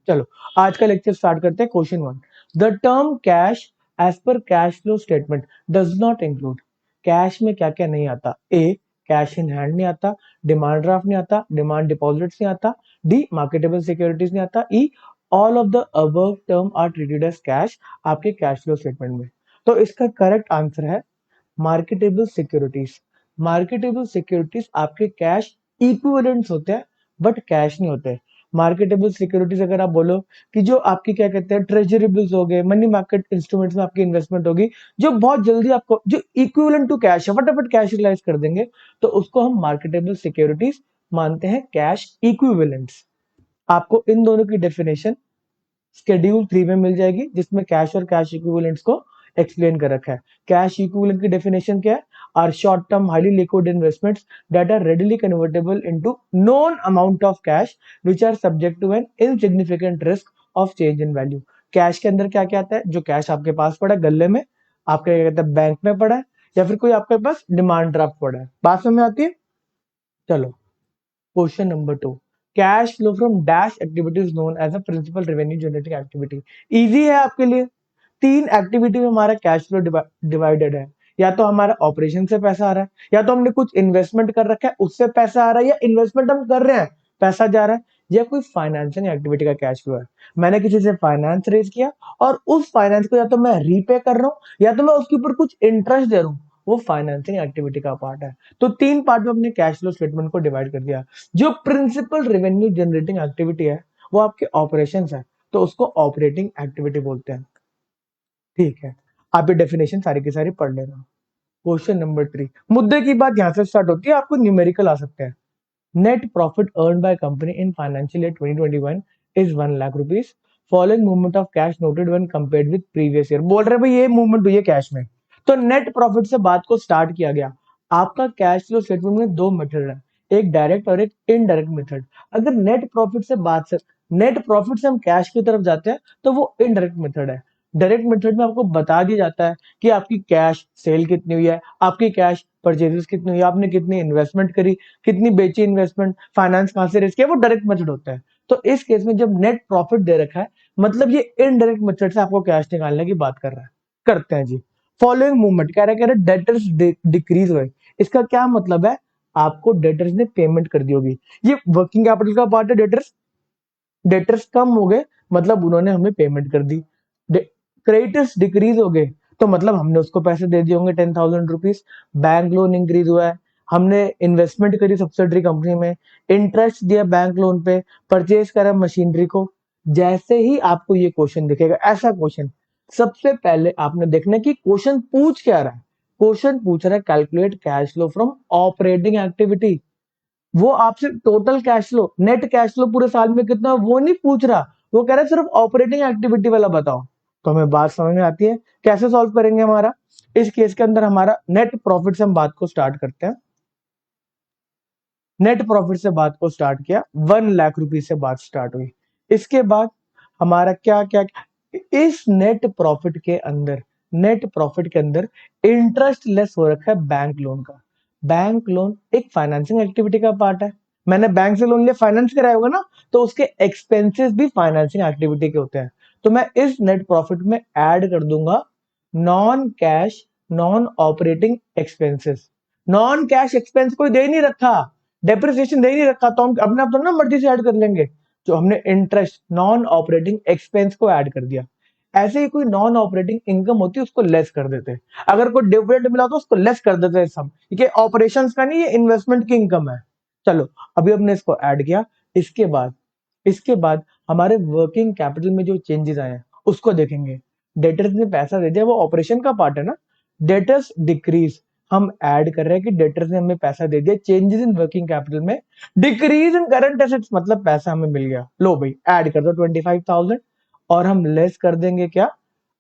चलो आज का लेक्चर स्टार्ट करते हैं। Question 1, the term cash as per cash flow statement does not include. Cash में क्या क्या नहीं आता? ए, कैश इन हैंड नहीं आता, डिमांड ड्राफ्ट नहीं आता, डिमांड डिपॉजिट्स नहीं आता, डी, मार्केटेबल सिक्योरिटीज नहीं आता, E, all of the above term are treated as cash आपके कैश फ्लो स्टेटमेंट में। तो इसका करेक्ट आंसर है मार्केटेबल सिक्योरिटीज। मार्केटेबल सिक्योरिटीज आपके कैश इक्विवेलेंट्स होते हैं बट कैश नहीं होते। मार्केटेबल सिक्योरिटीज अगर आप बोलो कि जो आपकी क्या कहते हैं ट्रेजरेबल्स हो गए, मनी मार्केट इंस्ट्रूमेंट्स में आपकी इन्वेस्टमेंट होगी जो बहुत जल्दी आपको जो इक्विवेलेंट टू कैश है, फटाफट कैश रिलाइज कर देंगे, तो उसको हम मार्केटेबल सिक्योरिटीज मानते हैं कैश इक्विवेलेंट्स। आपको इन दोनों की डेफिनेशन शेड्यूल 3 में मिल जाएगी जिसमें कैश और कैश इक्विवेलेंट्स को एक्सप्लेन कर रखा है। कैश इक्विवेलेंट की डेफिनेशन क्या है? Are short term highly liquid investments that are readily convertible into known amount of cash which are subject to an insignificant risk of change in value. Cash के अंदर क्या क्या आता है? जो कैश आपके पास पड़ा है गले में, आपके क्या कहते हैं बैंक में पड़ा है, या फिर कोई आपके पास डिमांड ड्राफ्ट पड़ा है। बात समझ में आती है? चलो question number 2, cash flow from dash activities known as a principal revenue generating activity. Easy है आपके लिए। 3 एक्टिविटी में हमारा कैश फ्लो डिवाइडेड है। या तो हमारा ऑपरेशन से पैसा आ रहा है, या तो हमने कुछ इन्वेस्टमेंट कर रखा है उससे पैसा आ रहा है, या इन्वेस्टमेंट हम कर रहे हैं पैसा जा रहा है, या कोई फाइनेंसिंग एक्टिविटी का कैश फ्लो है। मैंने किसी से फाइनेंस रेज किया और उस फाइनेंस को या तो मैं रीपे कर रहा हूँ या तो मैं उसके ऊपर कुछ इंटरेस्ट दे रहा हूँ, वो फाइनेंसिंग एक्टिविटी का पार्ट है। तो 3 पार्ट में हमने कैश फ्लो स्टेटमेंट को डिवाइड कर दिया। जो प्रिंसिपल रेवेन्यू जनरेटिंग एक्टिविटी है वो आपके ऑपरेशंस है, तो उसको ऑपरेटिंग एक्टिविटी बोलते हैं। ठीक है, आप ये डेफिनेशन सारी की सारी पढ़ लेना। क्वेश्चन नंबर 3, मुद्दे की बात यहां से स्टार्ट होती है, आपको न्यूमेरिकल आ सकते हैं। Net profit earn by company in financial year 2021 is 1 lakh rupees. Following movement of cash noted when compared with previous year. बोल रहे भाई ये मूवमेंट हुई है कैश में। तो नेट प्रॉफिट से बात को स्टार्ट किया गया। आपका कैश फ्लो स्टेटमेंट में 2 मेथड है, एक डायरेक्ट और एक इनडायरेक्ट मेथड। अगर नेट प्रॉफिट से हम कैश की तरफ जाते हैं तो वो इनडायरेक्ट मेथड है। डायरेक्ट मेथड में आपको बता दिया जाता है कि आपकी कैश सेल कितनी हुई है, आपकी कैश परचेजेस कितनी हुई है, आपने कितनी इन्वेस्टमेंट करी, कितनी बेची इन्वेस्टमेंट, फाइनेंस कहां से रेज किया, वो डायरेक्ट मेथड होता है। तो इस केस में जब नेट प्रॉफिट दे रखा है मतलब ये इनडायरेक्ट मेथड से आपको कैश निकालने की बात कर रहा है। करते हैं जी। फॉलोइंग मूवमेंट कह रहा है डेटर्स डिक्रीज हुए। इसका क्या मतलब है? आपको डेटर्स ने पेमेंट कर दी होगी। ये वर्किंग कैपिटल का पार्ट है। डेटर्स डेटर्स कम हो गए मतलब उन्होंने हमें पेमेंट कर दी। क्रेडिटर्स डिक्रीज हो गए तो मतलब हमने उसको पैसे दे दिए होंगे 10,000 रुपीज। बैंक लोन इंक्रीज हुआ है, हमने इन्वेस्टमेंट करी सब्सिडरी कंपनी में, इंटरेस्ट दिया बैंक लोन पे, परचेज करा मशीनरी को। जैसे ही आपको ये क्वेश्चन दिखेगा, ऐसा क्वेश्चन, सबसे पहले आपने देखना है कि क्वेश्चन पूछ क्या रहा है। क्वेश्चन पूछ रहा है calculate cash flow from operating activity. वो आपसे total cash flow, net cash flow पूरे साल में कितना वो नहीं पूछ रहा, वो कह रहा है सिर्फ ऑपरेटिंग एक्टिविटी वाला बताओ। तो हमें बात समझ में आती है। कैसे सॉल्व करेंगे? हमारा इस केस के अंदर हमारा नेट प्रॉफिट से हम बात को स्टार्ट करते हैं। नेट प्रॉफिट से बात को स्टार्ट किया, 1 लाख रुपीज से बात स्टार्ट हुई। इसके बाद हमारा क्या क्या इस नेट प्रॉफिट के अंदर इंटरेस्ट लेस हो रखा है बैंक लोन का। बैंक लोन एक फाइनेंसिंग एक्टिविटी का पार्ट है। मैंने बैंक से लोन लिया, फाइनेंस कराया होगा ना, तो उसके एक्सपेंसेस भी फाइनेंसिंग एक्टिविटी के होते हैं। तो मैं इस नेट प्रॉफिट में ऐड कर दूंगा non cash non operating expenses. Non cash expense कोई दे नहीं रखा, डेप्रिसिएशन दे नहीं रखा, तो हम अपने आप तो ना मर्जी से ऐड कर लेंगे। जो हमने इंटरेस्ट नॉन ऑपरेटिंग एक्सपेंस को ऐड कर दिया। ऐसे ही कोई नॉन ऑपरेटिंग इनकम होती है उसको लेस कर देते हैं। अगर कोई डिविडेंड मिला तो उसको लेस कर देते हैं सब, क्योंकि ऑपरेशंस का नहीं, ये इन्वेस्टमेंट की इनकम है। चलो अभी हमने इसको ऐड किया। इसके बाद हमारे वर्किंग कैपिटल में जो चेंजेस आए हैं उसको देखेंगे। डेटर्स ने पैसा दे दिया, वो ऑपरेशन का पार्ट है ना। डेटर्स डिक्रीज, हम ऐड कर रहे हैं कि डेटर्स ने हमें पैसा दे दिया। चेंजेस इन वर्किंग कैपिटल में डिक्रीज इन करंट एसेट्स मतलब पैसा हमें मिल गया। लो भाई ऐड कर दो 25,000 और हम लेस कर देंगे क्या?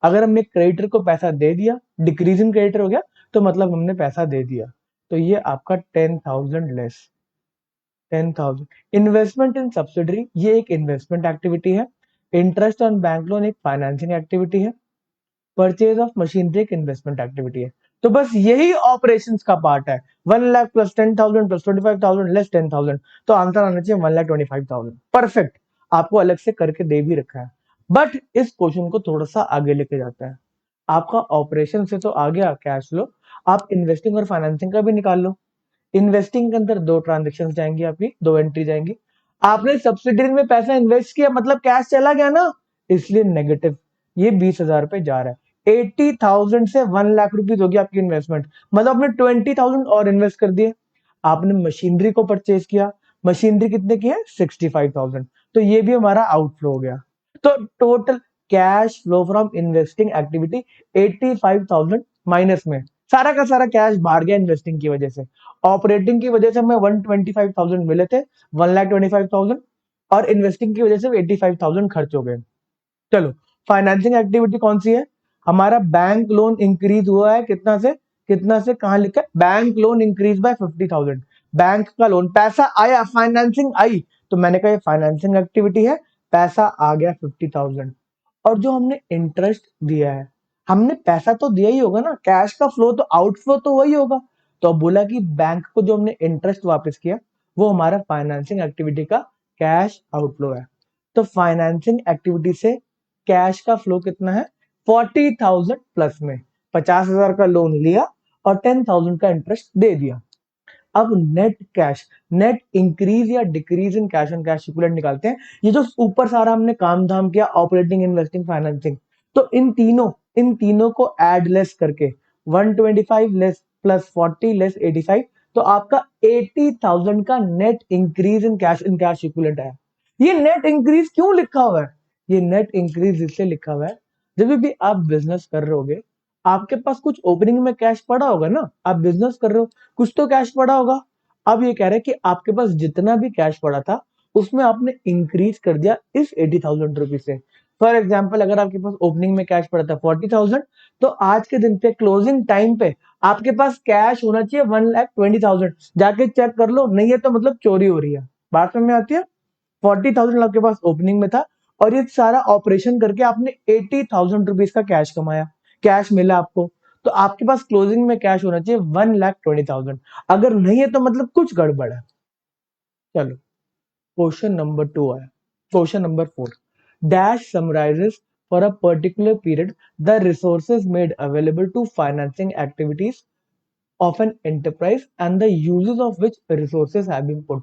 अगर हमने क्रेडिटर को पैसा दे दिया, डिक्रीज इन क्रेडिटर हो गया, तो मतलब हमने पैसा दे दिया। तो ये आपका 10,000 लेस। 10,000 इन्वेस्टमेंट इन सब्सिडरी, ये एक इन्वेस्टमेंट एक्टिविटी है। इंटरेस्ट ऑन बैंक लोन एक फाइनेंसिंग एक्टिविटी है। परचेज ऑफ मशीनरी एक इन्वेस्टमेंट एक्टिविटी है। तो बस यही ऑपरेशंस का पार्ट है। 1 लाख प्लस 10,000 प्लस 25,000 लेस 10,000, तो आंसर आना चाहिए 1,25,000। परफेक्ट। आपको अलग से करके दे भी रखा है, बट इस क्वेश्चन को थोड़ा सा आगे लेके जाता है। आपका ऑपरेशन से तो आ गया कैश फ्लो, आप इन्वेस्टिंग और फाइनेंसिंग का भी निकाल लो। इन्वेस्टिंग के अंदर दो ट्रांजेक्शन जाएंगी, आपकी दो एंट्री जाएंगी। आपने सब्सिडरी में पैसा इन्वेस्ट किया मतलब कैश चला गया ना, इसलिए नेगेटिव। ये 20,000 रुपए जा रहा है। 80,000 से 1 लाख रुपीज होगी आपकी इन्वेस्टमेंट, मतलब आपने 20,000 और इन्वेस्ट कर दिए। आपने मशीनरी को परचेज किया, मशीनरी कितने की है 65,000, तो ये भी हमारा आउटफ्लो हो गया। तो total cash flow from investing activity 85,000 minus में, सारा का सारा कैश बाहर गया इन्वेस्टिंग की वजह से। ऑपरेटिंग की वजह से हमें 125,000 मिले थे, 1,25,000, और इन्वेस्टिंग की वजह से 85,000 खर्च हो गए। चलो, फाइनेंसिंग एक्टिविटी कौन सी है, हमारा बैंक लोन इंक्रीज हुआ है कितना से कितना से, कहां लिखा है, bank loan increase by 50,000। Bank का लोन, पैसा आया, फाइनेंसिंग आई, तो मैंने कहा ये फाइनेंसिंग एक्टिविटी है, पैसा आ गया 50,000। और जो हमने इंटरेस्ट दिया है, हमने पैसा तो दिया ही होगा ना, कैश का फ्लो तो आउटफ्लो तो वही होगा। तो अब बोला कि बैंक को जो हमने इंटरेस्ट वापस किया वो हमारा फाइनेंसिंग एक्टिविटी का कैश आउटफ्लो है। तो फाइनेंसिंग एक्टिविटी से कैश का फ्लो कितना है, 40,000 प्लस में 50,000 का लोन लिया और 10,000 का इंटरेस्ट दे दिया। अब नेट कैश, नेट इंक्रीज या decrease in cash and cash equivalent निकालते हैं। ये जो ऊपर सारा हमने काम धाम किया, ऑपरेटिंग, इन्वेस्टिंग, फाइनेंसिंग, तो इन तीनों को एड लेस करके 125 लेस प्लस 40 लेस 85, तो आपका 80,000 का net increase in cash equivalent है। ये नेट इंक्रीज क्यों लिखा हुआ है, ये नेट इंक्रीज इसलिए लिखा हुआ है, जब भी आप बिजनेस कर रहे होगे आपके पास कुछ ओपनिंग में कैश पड़ा होगा ना, आप बिजनेस कर रहे हो, कुछ तो कैश पड़ा होगा। अब ये कह रहे हैं कि आपके पास जितना भी कैश पड़ा था उसमें आपने इंक्रीज कर दिया इस 80,000 रुपीज से। फॉर एग्जाम्पल, अगर आपके पास ओपनिंग में कैश पड़ा था 40,000, तो आज के दिन पे क्लोजिंग टाइम पे आपके पास कैश होना चाहिए 1,20,000। जाके चेक कर लो, नहीं है तो मतलब चोरी हो रही है। बात समझ में आती है। 40,000 आपके पास ओपनिंग में था और ये सारा ऑपरेशन करके आपने 80,000 रुपीज का कैश कमाया, कैश मिला आपको, तो आपके पास क्लोजिंग में कैश होना चाहिए 1,20,000। अगर नहीं है तो मतलब कुछ गड़बड़ है। चलो, क्वेश्चन नंबर 2 है। Question number 4, dash summarises for a particular period the resources made available to financing activities of an enterprise and the uses of which resources have been put.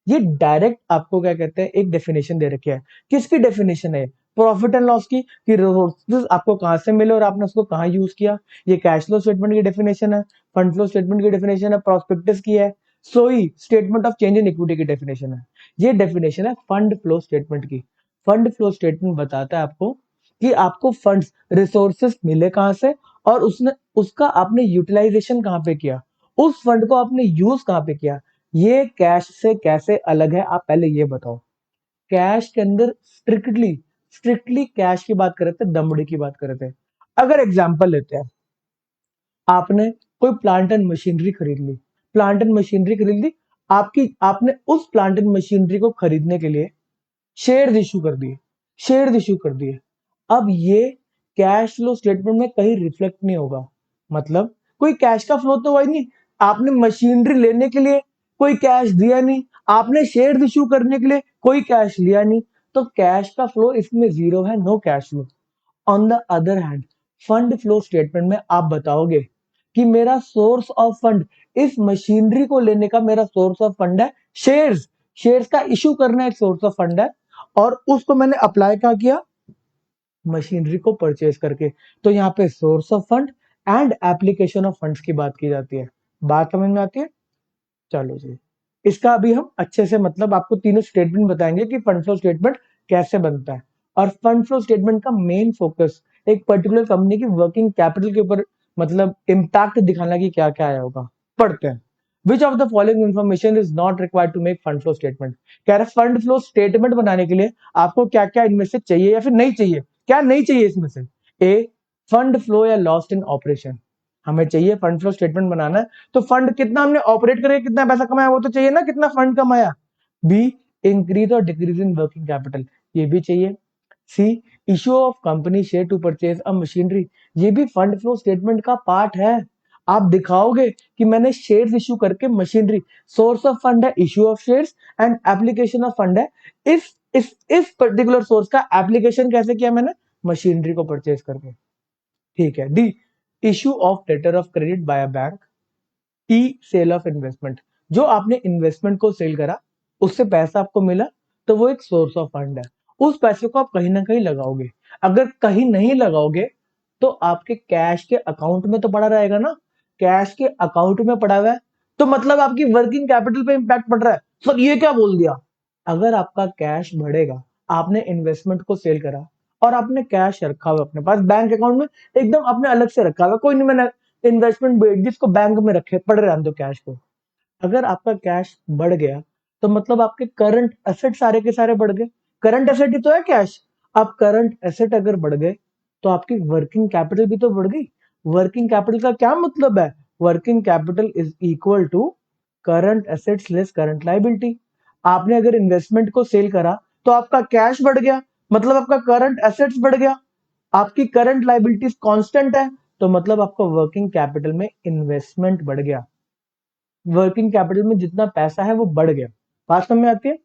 ये डायरेक्ट आपको क्या कहते हैं, एक डेफिनेशन दे रखी है। किसकी डेफिनेशन है, प्रॉफिट एंड लॉस की, कि रिसोर्सेज आपको कहां से मिले और आपने उसको कहां यूज किया। ये कैश फ्लो स्टेटमेंट की डेफिनेशन है, फंड फ्लो स्टेटमेंट की डेफिनेशन है, प्रोस्पेक्टस की है, सोई statement of change in equity की डेफिनेशन है। ये डेफिनेशन है फंड फ्लो स्टेटमेंट की। फंड फ्लो स्टेटमेंट बताता है आपको कि आपको फंड्स, रिसोर्सेज मिले कहां से, और उसने उसका आपने यूटिलाइजेशन कहां पे किया, उस फंड को आपने यूज कहां पे किया। ये कैश से कैसे अलग है, आप पहले ये बताओ। कैश के अंदर स्ट्रिक्टली स्ट्रिक्टली कैश की बात कर रहे थे, दमड़ी की बात कर रहे थे। अगर एग्जांपल लेते हैं, आपने कोई प्लांट एंड मशीनरी खरीद ली, प्लांट एंड मशीनरी खरीद ली, आपने उस प्लांट एंड मशीनरी को खरीदने के लिए शेयर इशू कर दिए, शेयर इशू कर दिए। अब ये कैश फ्लो स्टेटमेंट में कहीं रिफ्लेक्ट नहीं होगा, मतलब कोई कैश का फ्लो तो हुआ ही नहीं। आपने मशीनरी लेने के लिए कोई कैश दिया नहीं, आपने शेयर इशू करने के लिए कोई कैश लिया नहीं, तो कैश का फ्लो इसमें जीरो है, no cash flow. On the other hand, fund flow statement में आप बताओगे कि मेरा सोर्स ऑफ फंड, इस मशीनरी को लेने का मेरा सोर्स ऑफ फंड है शेयर्स, शेयर्स का इशू करना एक सोर्स ऑफ फंड है, और उसको मैंने अप्लाई क्या किया, मशीनरी को परचेज करके। तो यहाँ पे source of fund and application of funds की बात की जाती है। बात समझ में आती है। चलो जी, इसका अभी हम अच्छे से मतलब आपको तीनों स्टेटमेंट बताएंगे कि फंड फ्लो स्टेटमेंट कैसे बनता है। और फंड फ्लो स्टेटमेंट का मेन फोकस एक पर्टिकुलर कंपनी की वर्किंग कैपिटल के ऊपर मतलब इम्पैक्ट दिखाना कि क्या क्या आया होगा। पढ़ते हैं। Which of the following information is not required to make fund flow statement. कह रहे फंड फ्लो स्टेटमेंट बनाने के लिए आपको क्या क्या इनमें से चाहिए या फिर नहीं चाहिए, क्या नहीं चाहिए इसमें से। ए, फंड फ्लो या लॉस्ट इन ऑपरेशन, हमें चाहिए फंड फ्लो स्टेटमेंट बनाना है तो फंड कितना हमने ऑपरेट करके कितना पैसा कमाया वो तो चाहिए ना, कितना फंड कमाया। बी, इंक्रीज और डिक्रीज इन वर्किंग कैपिटल, ये भी चाहिए। C, issue of company share to purchase a machinery, ये भी फंड फ्लो स्टेटमेंट का पार्ट है। आप दिखाओगे कि मैंने शेयर्स इशू करके मशीनरी, सोर्स ऑफ फंड है issue of shares and application of fund है इस इस पर्टिकुलर सोर्स का एप्लीकेशन कैसे किया मैंने, मशीनरी को परचेज करके। ठीक है। D, issue of letter of credit by a bank. E, sale of investment, जो आपने इन्वेस्टमेंट को सेल करा, उससे पैसा आपको मिला, तो वो एक सोर्स ऑफ फंड है। उस पैसे को आप कहीं ना कहीं लगाओगे। अगर कहीं नहीं लगाओगे तो आपके कैश के अकाउंट में तो पड़ा रहेगा ना। कैश के अकाउंट में पड़ा हुआ है तो मतलब आपकी वर्किंग कैपिटल पे इंपैक्ट पड़ रहा है। सर ये क्या बोल दिया। अगर आपका कैश बढ़ेगा, आपने इन्वेस्टमेंट को सेल करा और आपने कैश रखा हुआ अपने पास बैंक अकाउंट में, एकदम आपने अलग से रखा हुआ, कोई नहीं, मैंने इन्वेस्टमेंट जिसको बैंक में रखे पड़ रहे हैं तो कैश को, अगर आपका कैश बढ़ गया तो मतलब आपके करंट एसेट सारे के सारे बढ़ गए। करंट एसेट ही तो है कैश। अब करंट एसेट अगर बढ़ गए तो आपकी वर्किंग कैपिटल भी तो बढ़ गई। वर्किंग कैपिटल का क्या मतलब है, working capital is equal to current assets less current liability. आपने अगर इन्वेस्टमेंट को सेल करा तो आपका कैश बढ़ गया, मतलब आपका करंट एसेट्स बढ़ गया। आपकी करंट लायबिलिटीज कांस्टेंट है तो मतलब आपका वर्किंग कैपिटल में इन्वेस्टमेंट बढ़ गया। वर्किंग कैपिटल में जितना पैसा है वो बढ़ गया। बात समझ में आती है।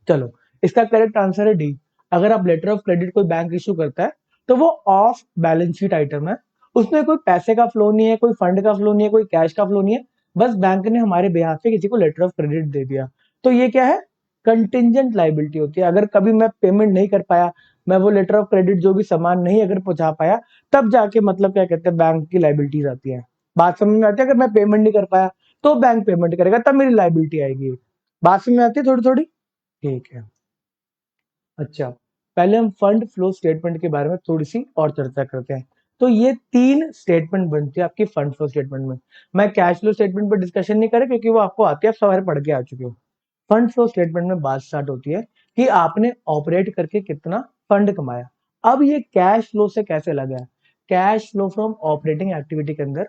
चलो, इसका करेक्ट आंसर है डी। अगर आप लेटर ऑफ क्रेडिट कोई बैंक इश्यू करता है तो वो ऑफ बैलेंस शीट आइटम है। उसमें कोई पैसे का फ्लो नहीं है, कोई फंड का फ्लो नहीं है, कोई कैश का फ्लो नहीं है। बस बैंक ने हमारे बिहाफ पे किसी को लेटर ऑफ क्रेडिट दे दिया। तो ये क्या है, कंटिजेंट लाइबिलिटी होती है। अगर कभी मैं पेमेंट नहीं कर पाया, मैं वो लेटर ऑफ क्रेडिट जो भी सामान नहीं अगर पहुंचा पाया, तब जाके मतलब क्या कहते हैं बैंक की लाइबिलिटीज आती है। बात समझ में आती है। अगर मैं पेमेंट नहीं कर पाया तो बैंक पेमेंट करेगा, तब मेरी लाइबिलिटी आएगी। बात समझ में आती है थोड़ी थोड़ी। ठीक है। अच्छा, पहले हम फंड फ्लो स्टेटमेंट के बारे में थोड़ी सी और चर्चा करते हैं। तो ये 3 स्टेटमेंट बनती है आपकी फंड फ्लो स्टेटमेंट में। मैं कैश फ्लो स्टेटमेंट पर डिस्कशन नहीं करें क्योंकि वो आपको आती है, आप सवाल पढ़ के आ चुके हो। फंड फ्लो स्टेटमेंट में बात स्टार्ट होती है कि आपने ऑपरेट करके कितना फंड कमाया। अब ये कैश फ्लो से कैसे लगा है, cash flow from operating activity के अंदर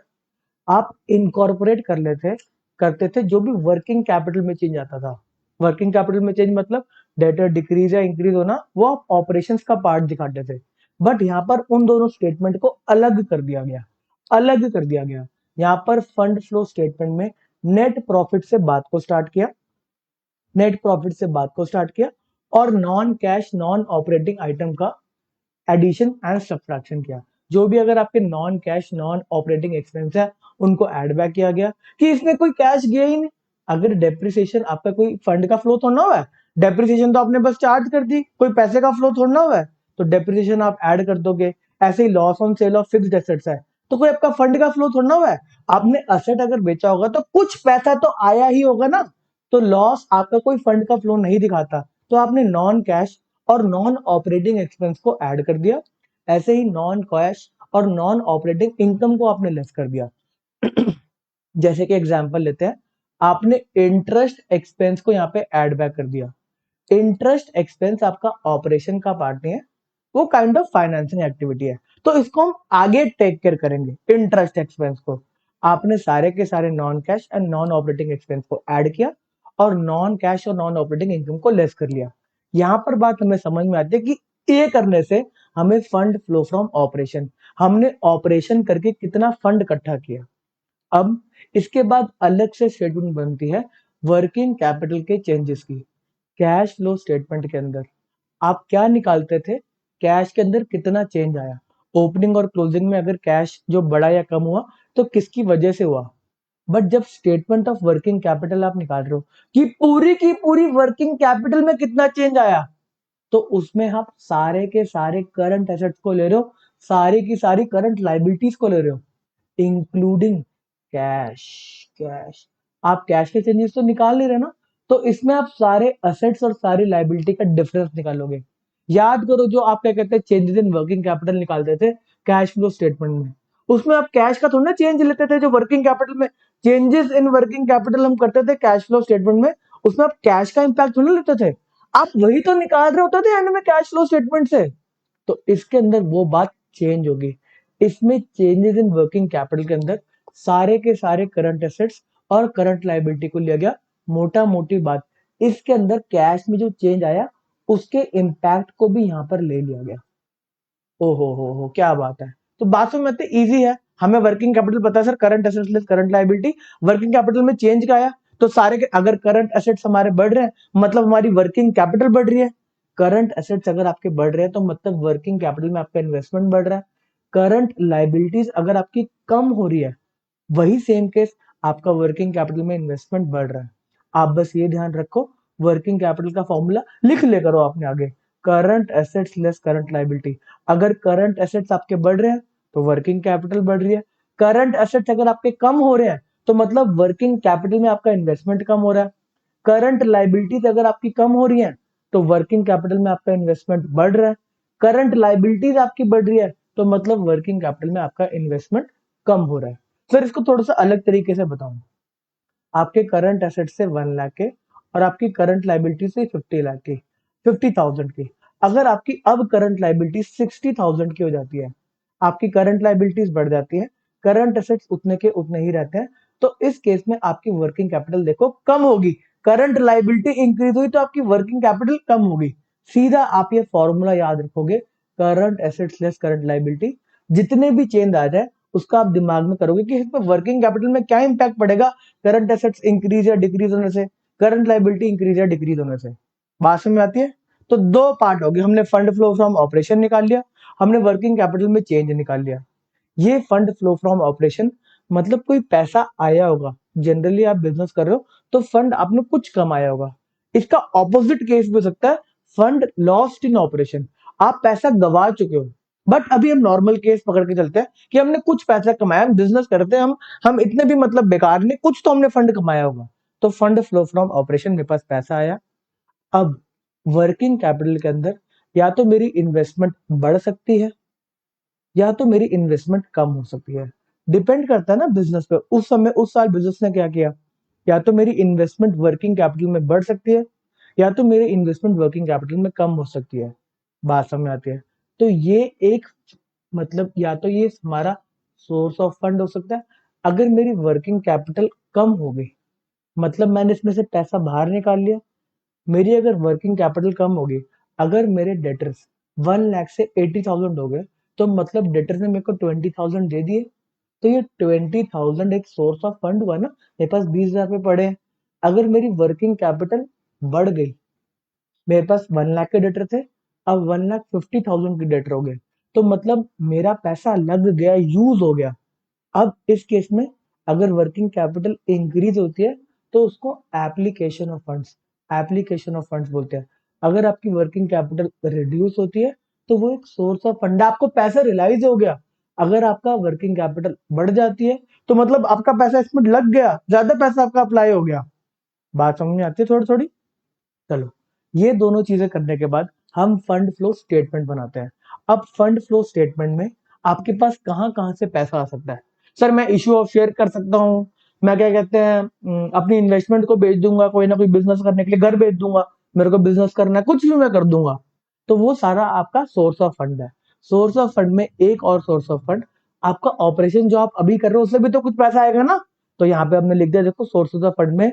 आप इनकॉर्पोरेट कर लेते करते थे जो भी वर्किंग कैपिटल में चेंज आता था। वर्किंग कैपिटल में चेंज मतलब डेटर डिक्रीज या इंक्रीज होना, वो आप ऑपरेशंस का पार्ट दिखाते थे। बट यहाँ पर उन दोनों स्टेटमेंट को अलग कर दिया गया, अलग कर दिया गया। यहाँ पर फंड फ्लो स्टेटमेंट में नेट प्रॉफिट से बात को स्टार्ट किया, नेट प्रॉफिट से बात को स्टार्ट किया और non cash non operating item का एडिशन एंड सब्ट्रैक्शन किया। जो भी अगर आपके non cash non operating expense है उनको ऐड बैक किया गया कि इसमें कोई कैश गया ही नहीं। अगर डेप्रिसिएशन आपका कोई फंड का फ्लो थोड़ा ना हुआ है, डेप्रिसिएशन तो आपने बस चार्ज कर दी, कोई पैसे का फ्लो थोड़ा ना हुआ है, तो डेप्रिसिएशन आप ऐड कर दोगे। ऐसे ही loss on sale of fixed assets है तो कोई आपका फंड का फ्लो थोड़ा ना हुआ है। आपने असेट अगर बेचा होगा तो कुछ पैसा तो आया ही होगा ना, तो लॉस आपका कोई फंड का फ्लो नहीं दिखाता, तो आपने नॉन कैश और नॉन ऑपरेटिंग एक्सपेंस को ऐड कर दिया। ऐसे ही नॉन कैश और नॉन ऑपरेटिंग इनकम को आपने लेस कर दिया। जैसे कि एग्जांपल लेते हैं, आपने इंटरेस्ट एक्सपेंस को यहाँ पे ऐड बैक कर दिया। इंटरेस्ट एक्सपेंस आपका ऑपरेशन का पार्ट नहीं है, वो काइंड ऑफ फाइनेंसिंग एक्टिविटी है, तो इसको हम आगे टेक केयर करेंगे। इंटरेस्ट एक्सपेंस को आपने सारे के सारे non cash and non operating expense को ऐड किया और नॉन कैश और नॉन ऑपरेटिंग इनकम को लेस कर लिया। यहां पर बात हमें समझ में आती है कि ये करने से हमें फंड फ्लो फ्रॉम ऑपरेशन, हमने ऑपरेशन करके कितना फंड इकट्ठा किया। अब इसके बाद अलग से स्टेटमेंट बनती है वर्किंग कैपिटल के चेंजेस की। कैश फ्लो स्टेटमेंट के अंदर आप क्या निकालते थे, कैश के अंदर कितना चेंज आया, ओपनिंग और क्लोजिंग में अगर कैश जो बढ़ा या कम हुआ तो किसकी वजह से हुआ। बट जब स्टेटमेंट ऑफ वर्किंग कैपिटल आप निकाल रहे हो कि पूरी की पूरी वर्किंग कैपिटल में कितना चेंज आया, तो उसमें आप सारे के सारे करंट एसेट्स को ले रहे हो, सारी की सारी करंट लाइबिलिटीज को ले रहे हो, इंक्लूडिंग कैश। कैश, आप कैश के चेंजेस तो निकाल नहीं रहे ना, तो इसमें आप सारे असेट्स और सारी लाइबिलिटी का डिफरेंस निकालोगे। याद करो जो आप क्या कहते हैं चेंजेस इन वर्किंग कैपिटल निकालते थे कैश फ्लो स्टेटमेंट में, उसमें आप कैश का थोड़ा ना चेंज लेते थे। जो वर्किंग कैपिटल में चेंजेस इन वर्किंग कैपिटल हम करते थे कैश फ्लो स्टेटमेंट में, उसमें आप कैश का इंपैक्ट थोड़ा लेते थे, आप वही तो निकाल रहे होते थे एंड में कैश फ्लो स्टेटमेंट से। तो इसके अंदर वो बात चेंज होगी। इसमें चेंजेस इन वर्किंग कैपिटल के अंदर सारे के सारे करंट एसेट्स और करंट लायबिलिटी को लिया गया। मोटा मोटी बात, इसके अंदर कैश में जो चेंज आया उसके इंपैक्ट को भी यहां पर ले लिया गया। ओ हो क्या बात है। तो बात समझ में आती है, इजी है। हमें वर्किंग कैपिटल पता है sir, current assets less current liability. Working capital में चेंज का आया तो सारे के अगर करंट एसेट्स हमारे बढ़ रहे हैं मतलब हमारी वर्किंग कैपिटल बढ़ रही है। करंट एसेट्स अगर आपके बढ़ रहे हैं तो मतलब वर्किंग कैपिटल में आपका इन्वेस्टमेंट बढ़ रहा है। करंट लाइबिलिटीज अगर आपकी कम हो रही है, वही सेम केस आपका वर्किंग कैपिटल में इन्वेस्टमेंट बढ़ रहा है। आप बस ये ध्यान रखो, वर्किंग कैपिटल का फॉर्मूला लिख ले करो आपने आगे, current assets less current liability. अगर करंट एसेट्स आपके बढ़ रहे हैं तो वर्किंग कैपिटल बढ़ रही है। करंट एसेट्स अगर आपके कम हो रहे हैं तो मतलब वर्किंग कैपिटल में आपका इन्वेस्टमेंट कम हो रहा है। करंट लाइबिलिटीज अगर आपकी कम हो रही है तो वर्किंग कैपिटल में आपका इन्वेस्टमेंट बढ़ रहा है। करंट लाइबिलिटीज आपकी बढ़ रही है तो मतलब वर्किंग कैपिटल में आपका इन्वेस्टमेंट कम हो रहा है। सर इसको थोड़ा सा अलग तरीके से बताऊं, आपके करंट एसेट से 1 लाख के और आपकी करंट लाइबिलिटी से 50 लाख की, 50,000 की। अगर आपकी अब करंट लाइबिलिटी 60,000 की हो जाती है, आपकी करंट लाइबिलिटीज बढ़ जाती है, करंट एसेट्स उतने के उतने ही रहते हैं, तो इस केस में आपकी वर्किंग कैपिटल देखो कम होगी। करंट लाइबिलिटी इंक्रीज हुई तो आपकी वर्किंग कैपिटल कम होगी। सीधा आप ये फॉर्मूला याद रखोगे, current assets less current liability. जितने भी चेंज आ जाए उसका आप दिमाग में करोगे कि इसमें वर्किंग कैपिटल में क्या इंपैक्ट पड़ेगा, करंट एसेट्स इंक्रीज या डिक्रीज होने से, करंट लाइबिलिटी इंक्रीज या डिक्रीज होने से। बात समझ में आती है? तो दो पार्ट हो गए, हमने फंड फ्लो फ्रॉम ऑपरेशन निकाल लिया, हमने वर्किंग कैपिटल में चेंज निकाल लिया। ये फंड फ्लो फ्रॉम ऑपरेशन मतलब कोई पैसा आया होगा, जनरली आप बिजनेस कर रहे हो तो फंड आपने कुछ कमाया होगा। इसका ऑपोजिट केस भी हो सकता है, फंड लॉस्ट इन ऑपरेशन, आप पैसा गवा चुके हो। बट अभी हम नॉर्मल केस पकड़ के चलते हैं कि हमने कुछ पैसा कमाया, हम बिजनेस करते हैं, हम इतने भी मतलब बेकार नहीं, कुछ तो हमने फंड कमाया होगा। तो फंड फ्लो फ्रॉम ऑपरेशन, मेरे पास पैसा आया। अब वर्किंग कैपिटल के अंदर या तो मेरी इन्वेस्टमेंट बढ़ सकती है या तो मेरी इन्वेस्टमेंट कम हो सकती है। डिपेंड करता है ना बिजनेस पे, उस समय उस साल बिजनेस ने क्या किया। या तो मेरी इन्वेस्टमेंट वर्किंग कैपिटल में बढ़ सकती है या तो मेरी इन्वेस्टमेंट वर्किंग कैपिटल में कम हो सकती है। बात समझ में आती है? तो ये एक मतलब या तो ये हमारा सोर्स ऑफ फंड हो सकता है। अगर मेरी वर्किंग कैपिटल कम हो गई, मतलब मैंने इसमें से पैसा बाहर निकाल लिया, मेरी अगर वर्किंग कैपिटल कम होगी, अगर मेरे डेटर्स 1 लाख से 80,000 हो गए तो मतलब डेटर्स ने मेरे को 20,000 दे दिए, तो ये 20,000 एक सोर्स ऑफ फंड हुआ ना, मेरे पास 20,000 रुपए पड़े हैं। अगर मेरी वर्किंग कैपिटल बढ़ गई, मेरे पास 1 लाख के डेटर थे, अब 1,50,000 के डेटर हो गए, तो मतलब मेरा पैसा लग गया, यूज हो गया। अब इस केस में अगर वर्किंग कैपिटल इंक्रीज होती है तो उसको application of funds, application of funds बोलते हैं। अगर आपकी वर्किंग कैपिटल रिड्यूस होती है तो वो एक सोर्स ऑफ फंड, आपको पैसा रियलाइज हो गया। अगर आपका वर्किंग कैपिटल बढ़ जाती है तो मतलब आपका पैसा इसमें लग गया, ज्यादा पैसा आपका अप्लाई हो गया। बात समझ में आती है थोड़ी थोड़ी? चलो, ये दोनों चीजें करने के बाद हम फंड फ्लो स्टेटमेंट बनाते हैं। अब फंड फ्लो स्टेटमेंट में आपके पास कहां कहां से पैसा आ सकता है। सर मैं इश्यू ऑफ शेयर कर सकता हूँ, मैं क्या कहते हैं अपनी इन्वेस्टमेंट को बेच दूंगा, कोई ना कोई बिजनेस करने के लिए घर बेच दूंगा, मेरे को बिजनेस करना है, कुछ भी मैं कर दूंगा। तो वो सारा आपका सोर्स ऑफ फंड है। सोर्स ऑफ फंड में एक और सोर्स ऑफ फंड, आपका ऑपरेशन जो आप अभी कर रहे हो उससे भी तो कुछ पैसा आएगा ना। तो यहाँ पे हमने लिख दिया, देखो सोर्सेज ऑफ फंड में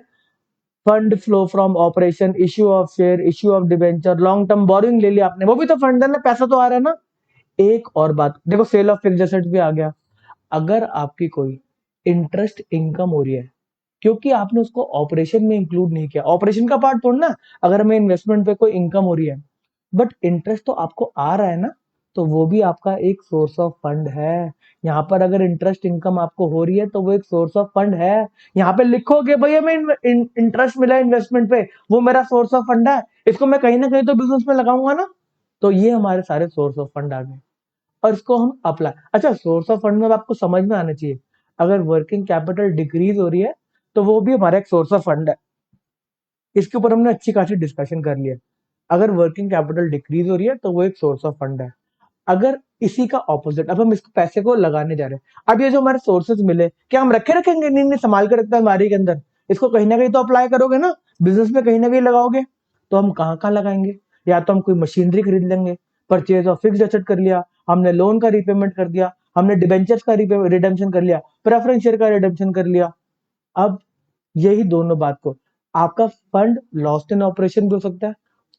fund flow from operation, issue of share, issue of debenture, long term borrowing ले लिया आपने, वो भी तो फंड है ना, पैसा तो आ रहा है ना। एक और बात देखो, सेल ऑफ फिक्स्ड एसेट भी आ गया। अगर आपकी कोई इंटरेस्ट इनकम हो रही है, क्योंकि आपने उसको ऑपरेशन में इंक्लूड नहीं किया, ऑपरेशन का पार्ट थोड़ा ना, अगर हमें इन्वेस्टमेंट पे कोई इनकम हो रही है बट इंटरेस्ट तो आपको आ रहा है ना, तो वो भी आपका एक सोर्स ऑफ फंड है। यहाँ पर अगर इंटरेस्ट इनकम आपको हो रही है तो वो एक सोर्स ऑफ फंड है। यहाँ पे लिखोगे भाई हमें इंटरेस्ट मिला इन्वेस्टमेंट पे, वो मेरा सोर्स ऑफ फंड है, इसको मैं कहीं ना कहीं तो बिजनेस में लगाऊंगा ना। तो ये हमारे सारे सोर्स ऑफ फंड आ गए और इसको हम अप्लाई। अच्छा, सोर्स ऑफ फंड में आपको समझ में आना चाहिए, अगर वर्किंग कैपिटल डिक्रीज हो रही है तो वो भी हमारा एक सोर्स ऑफ फंड है। इसके ऊपर हमने अच्छी खासी डिस्कशन कर लिया। अगर वर्किंग कैपिटल डिक्रीज हो रही है तो वो एक सोर्स ऑफ फंड है। अगर इसी का ऑपोजिट, अब हम इसको पैसे को लगाने जा रहे हैं, अब ये जो हमारे सोर्सेज मिले, क्या हम रखे रखेंगे? नहीं नहीं, संभाल के रखते हैं अलमारी के अंदर, इसको कहीं ना कहीं तो अप्लाई करोगे ना, बिजनेस में कहीं ना कहीं लगाओगे। तो हम कहाँ कहाँ लगाएंगे? या तो हम कोई मशीनरी खरीद लेंगे, परचेज ऑफ फिक्स्ड एसेट कर लिया, हमने लोन का रिपेमेंट कर दिया, हमने डिबेंचर्स का रिडेम्पशन कर लिया, प्रेफरेंस शेयर का रिडेम्पशन कर लिया। अब यही दोनों बात को, आपका फंड लॉस्ट इन ऑपरेशन भी हो सकता है।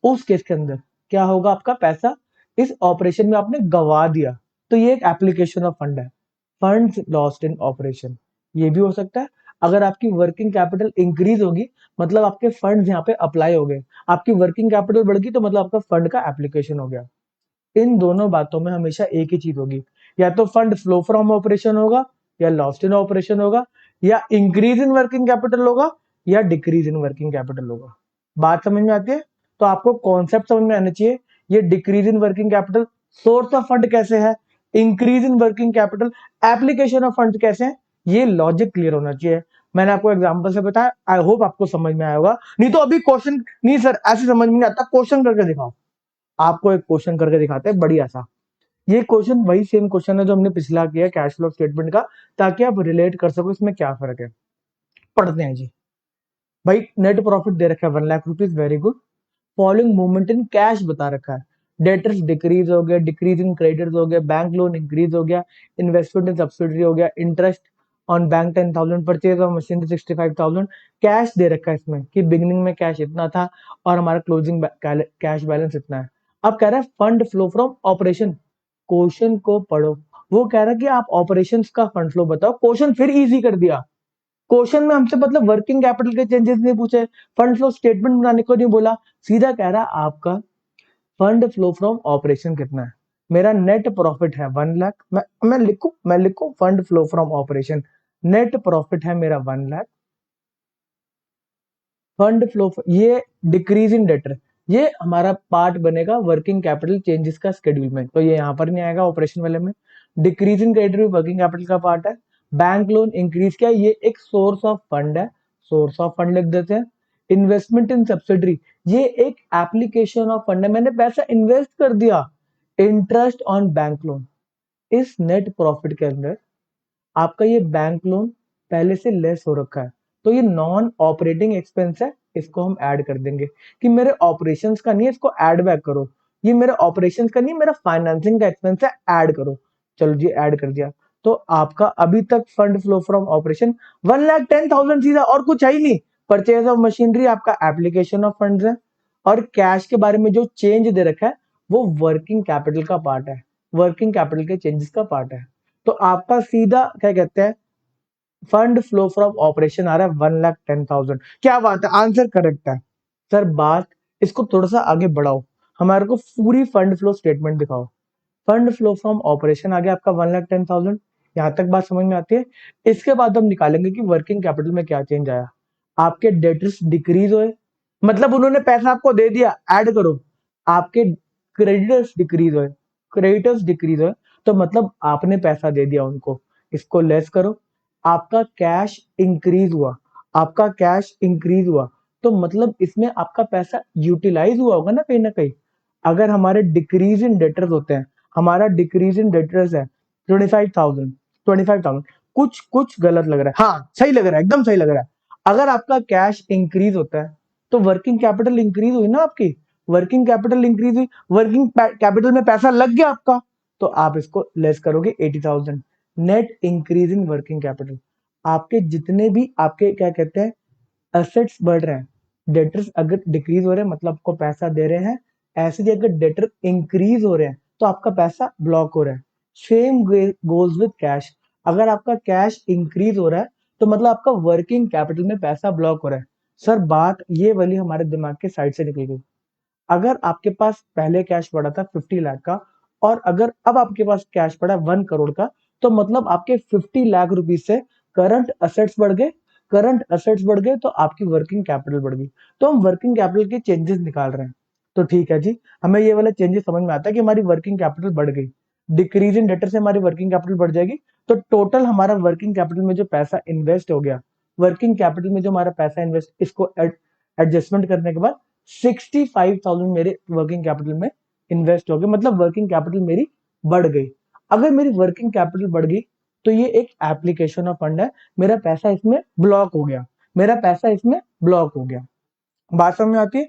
उस केस के अंदर क्या होगा, आपका पैसा इस ऑपरेशन में आपने गवा दिया, तो ये एक एप्लीकेशन ऑफ फंड है, फंड्स लॉस्ट इन ऑपरेशन, ये भी हो सकता है। अगर आपकी वर्किंग कैपिटल इंक्रीज होगी मतलब आपके फंड यहाँ पे अप्लाई हो गए, आपकी वर्किंग कैपिटल बढ़ गई तो मतलब आपका फंड का एप्लीकेशन हो गया। इन दोनों बातों में हमेशा एक ही चीज होगी, या तो फंड फ्लो फ्रॉम ऑपरेशन होगा या लॉस्ट इन ऑपरेशन होगा, या इंक्रीज इन वर्किंग कैपिटल होगा या डिक्रीज इन वर्किंग कैपिटल होगा। बात समझ में आती है? तो आपको कॉन्सेप्ट समझ में आना चाहिए। ये decrease in working capital source of fund कैसे है, increase in working capital application of fund कैसे है, ये लॉजिक क्लियर होना चाहिए। मैंने आपको एग्जांपल से बताया, आई होप आपको समझ में आया होगा। नहीं तो अभी क्वेश्चन, नहीं सर ऐसे समझ में नहीं आता, क्वेश्चन करके दिखाओ। आपको एक क्वेश्चन करके दिखाते हैं बढ़िया सा। ये क्वेश्चन वही सेम क्वेश्चन है जो हमने पिछला किया कैश फ्लो स्टेटमेंट का, ताकि आप रिलेट कर सको इसमें क्या फर्क है। पढ़ते हैं जी। भाई नेट प्रॉफिट दे रखा है 1,00,000 rupees, very good. Following movement in cash बता रखा है, डेटर्स डिक्रीज हो गया, डिक्रीज इन क्रेडिटर्स हो गया, बैंक लोन इंक्रीज हो गया, इन्वेस्टमेंट इन सब्सिडरी हो गया, interest on bank 10,000, purchase of machine 65,000। Cash दे रखा है इसमें कि बिगिनिंग में कैश इतना था और हमारा क्लोजिंग कैश बैलेंस इतना है। अब कह रहा है fund flow from operation. Question को पढ़ो, वो कह रहा है कि आप ऑपरेशंस का फंड फ्लो बताओ। क्वेश्चन फिर इजी कर दिया। क्वेश्चन में हमसे मतलब वर्किंग कैपिटल के चेंजेस नहीं पूछे, फंड फ्लो स्टेटमेंट बनाने को नहीं बोला, सीधा कह रहा आपका फंड फ्लो फ्रॉम ऑपरेशन कितना है। मेरा नेट प्रॉफिट है 1,00,000, मैं लिखूं fund flow from operation, net profit है मेरा 1,00,000। फंड फ्लो, ये डिक्रीज इन डेटर, ये हमारा पार्ट बनेगा वर्किंग कैपिटल चेंजेस का शेड्यूल में, तो ये यहाँ पर नहीं आएगा ऑपरेशन वाले में। डिक्रीज इन क्रेडिटर भी वर्किंग कैपिटल का पार्ट है। बैंक लोन इंक्रीज किया, ये एक सोर्स ऑफ फंड है, सोर्स ऑफ फंड लिख देते हैं। इन्वेस्टमेंट इन सब्सिडरी, ये एक एप्लीकेशन ऑफ फंड है, मैंने पैसा इन्वेस्ट कर दिया। इंटरेस्ट ऑन बैंक लोन, इस नेट प्रॉफिट के अंदर आपका ये बैंक लोन पहले से लेस हो रखा है, तो ये नॉन ऑपरेटिंग एक्सपेंस है, इसको हम ऐड कर देंगे कि मेरे ऑपरेशंस का नहीं है, इसको ऐड बैक करो। ये मेरे ऑपरेशंस का नहीं है, मेरा फाइनेंसिंग का एक्सपेंस है, ऐड करो। चलो जी ऐड कर दिया, तो आपका अभी तक फंड फ्लो फ्रॉम ऑपरेशन 1,10,000 सीधा, और कुछ है ही नहीं। परचेज ऑफ मशीनरी आपका एप्लीकेशन ऑफ फंड्स है, और कैश के बारे में जो चेंज दे रखा है वो वर्किंग कैपिटल का पार्ट है, वर्किंग कैपिटल के चेंजेस का पार्ट है। तो आपका सीधा क्या कहते हैं, फंड फ्लो फ्रॉम ऑपरेशन आ रहा है 1,10,000। क्या बात है, आंसर करेक्ट है। सर बात इसको थोड़ा सा आगे बढ़ाओ, हमारे को पूरी फंड फ्लो स्टेटमेंट दिखाओ। फंड फ्लो फ्रॉम ऑपरेशन आ गया आपका 1,10,000, यहां तक बात समझ में आती है। इसके बाद हम निकालेंगे कि वर्किंग कैपिटल में क्या चेंज आया। आपके डेटर्स डिक्रीज हुए, मतलब उन्होंने पैसा आपको दे दिया, ऐड करो। आपके क्रेडिटर्स डिक्रीज हुए, क्रेडिटर्स डिक्रीज हुए, तो मतलब आपने पैसा दे दिया उनको, इसको लेस करो। आपका कैश इंक्रीज हुआ, आपका कैश इंक्रीज हुआ, तो मतलब इसमें आपका पैसा यूटिलाइज हुआ होगा ना कहीं ना कहीं। अगर हमारे डिक्रीज इन डेटर्स होते हैं, हमारा डिक्रीज इन डेटर्स है 25,000, 25,000, कुछ कुछ गलत लग रहा है, हाँ सही लग रहा है, एकदम सही लग रहा है। अगर आपका कैश इंक्रीज होता है तो वर्किंग कैपिटल इंक्रीज हुई ना आपकी, वर्किंग कैपिटल इंक्रीज हुई, वर्किंग कैपिटल में पैसा लग गया आपका, तो आप इसको लेस करोगे 80,000। Net increase in working capital, आपके जितने भी आपके क्या कहते हैं एसेट्स बढ़ रहे हैं, डेटर्स अगर डिक्रीज हो रहे हैं मतलब आपको पैसा दे रहे हैं, ऐसे ही अगर डेटर इंक्रीज हो रहे हैं तो आपका पैसा ब्लॉक हो रहा है। सेम गोज विद कैश, अगर आपका कैश इंक्रीज हो रहा है तो मतलब आपका वर्किंग कैपिटल में पैसा ब्लॉक हो रहा है। सर बात ये वाली हमारे दिमाग के साइड से निकल गई। अगर आपके पास पहले कैश पड़ा था 50 लाख का, और अगर अब आपके पास कैश पड़ा 1 करोड़ का, तो मतलब आपके 50 लाख रुपीज से करंट असेट्स बढ़ गए, करंट असेट्स बढ़ गए तो आपकी वर्किंग कैपिटल बढ़ गई। तो हम वर्किंग कैपिटल के चेंजेस निकाल रहे हैं। तो ठीक है जी, हमें ये वाला चेंजेस समझ में आता है कि हमारी वर्किंग कैपिटल बढ़ गई, डिक्रीज इन डेटर से हमारी वर्किंग कैपिटल बढ़ जाएगी, तो टोटल हमारा वर्किंग कैपिटल में जो पैसा इन्वेस्ट हो गया, वर्किंग कैपिटल में जो हमारा पैसा इन्वेस्ट, इसको एडजस्टमेंट करने के बाद 65,000 मेरे वर्किंग कैपिटल में इन्वेस्ट हो गए, मतलब वर्किंग कैपिटल मेरी बढ़ गई। अगर मेरी वर्किंग कैपिटल बढ़ गई तो ये एक एप्लीकेशन ऑफ फंड है, मेरा पैसा इसमें ब्लॉक हो गया, मेरा पैसा इसमें ब्लॉक हो गया। बात समझ में आती है?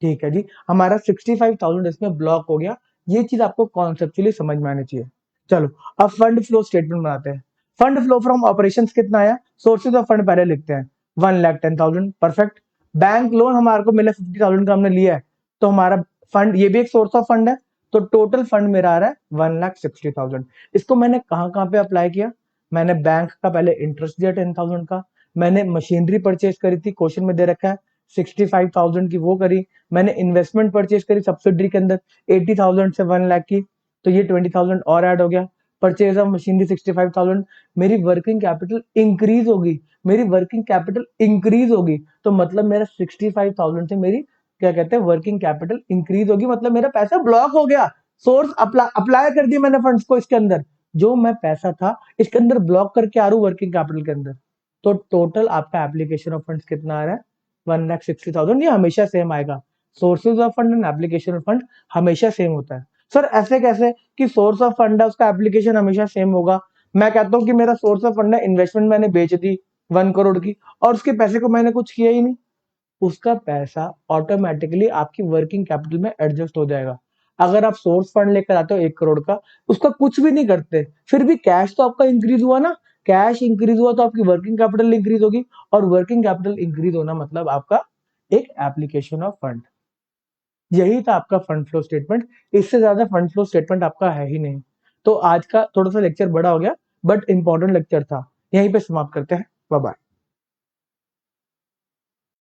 ठीक है जी, हमारा 65,000 इसमें ब्लॉक हो गया। ये चीज आपको कॉन्सेप्चुअली समझ में आनी चाहिए। चलो अब फंड फ्लो स्टेटमेंट बनाते हैं। फंड फ्लो फ्रॉम ऑपरेशंस कितना आया, सोर्सेज ऑफ फंड पहले लिखते हैं, 1,10,000, परफेक्ट। बैंक लोन हमारे को मिला 50,000 का हमने लिया है, तो हमारा फंड, ये भी एक सोर्स ऑफ फंड है, तो टोटल फंड मेरा आ रहा है 1,60,000। इसको मैंने कहाँ कहाँ पे अप्लाई किया, मैंने बैंक का पहले इंटरेस्ट दिया 10,000 का, मैंने मशीनरी परचेज करी थी, क्वेश्चन में दे रखा है 65,000 की, वो करी। मैंने इन्वेस्टमेंट परचेज करी सब्सिडरी के अंदर 80,000 से 1 लाख की, तो ये 20,000 और ऐड हो गया। परचेज ऑफ मशीनरी 65,000, मेरी वर्किंग कैपिटल इंक्रीज होगी, मेरी वर्किंग कैपिटल इंक्रीज होगी, तो मतलब मेरा 65,000 से मेरी क्या कहते हैं वर्किंग कैपिटल इंक्रीज होगी, मतलब मेरा पैसा ब्लॉक हो गया। सोर्स अप्लाई कर दिया मैंने फंड्स को इसके अंदर, जो मैं पैसा था इसके अंदर ब्लॉक करके आ रहा हूँ वर्किंग कैपिटल के अंदर। तो टोटल आपका एप्लीकेशन ऑफ फंड्स कितना आ रहा है? 1,60,000। ये हमेशा सेम आएगा, sources of fund and application of fund हमेशा सेम होता है। सर ऐसे कैसे कि सोर्स ऑफ फंड है उसका एप्लीकेशन हमेशा सेम होगा? मैं कहता हूँ कि मेरा सोर्स ऑफ फंड है, इन्वेस्टमेंट मैंने बेच दी 1 करोड़ की, और उसके पैसे को मैंने कुछ किया ही नहीं, उसका पैसा ऑटोमेटिकली आपकी वर्किंग कैपिटल में एडजस्ट हो जाएगा। अगर आप सोर्स फंड लेकर आते हो 1 करोड़ का, उसका कुछ भी नहीं करते, फिर भी कैश तो आपका इंक्रीज हुआ ना, कैश इंक्रीज हुआ तो आपकी वर्किंग कैपिटल इंक्रीज होगी, और वर्किंग कैपिटल इंक्रीज होना मतलब आपका एक एप्लीकेशन ऑफ फंड। यही था आपका फंड फ्लो स्टेटमेंट, इससे ज्यादा फंड फ्लो स्टेटमेंट आपका है ही नहीं। तो आज का थोड़ा सा लेक्चर बड़ा हो गया, बट इंपॉर्टेंट लेक्चर था। यहीं पे समाप्त करते हैं, बाय बाय।